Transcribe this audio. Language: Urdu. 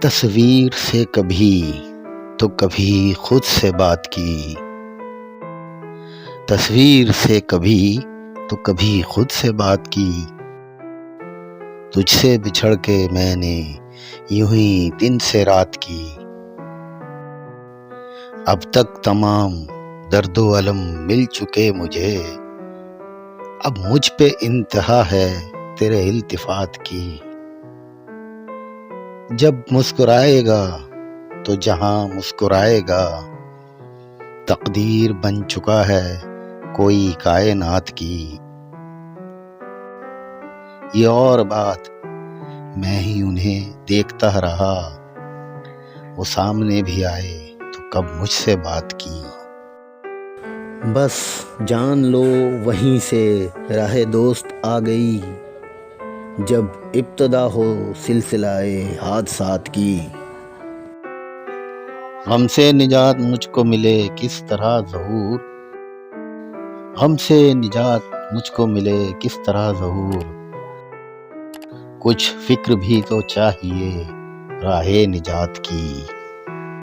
تصویر سے کبھی تو کبھی خود سے بات کی، تصویر سے کبھی تو کبھی خود سے بات کی، تجھ سے بچھڑ کے میں نے یوں ہی دن سے رات کی، اب تک تمام درد و الم مل چکے مجھے، اب مجھ پہ انتہا ہے تیرے التفات کی، جب مسکرائے گا تو جہاں مسکرائے گا، تقدیر بن چکا ہے کوئی کائنات کی، یہ اور بات میں ہی انہیں دیکھتا رہا، وہ سامنے بھی آئے تو کب مجھ سے بات کی، بس جان لو وہیں سے راہ دوست آ گئی، جب ابتدا ہو سلسلہ حادثات کی، غم سے نجات مجھ کو ملے کس طرح ظہور، غم سے نجات مجھ کو ملے کس طرح ظہور، کچھ فکر بھی تو چاہیے راہ نجات کی۔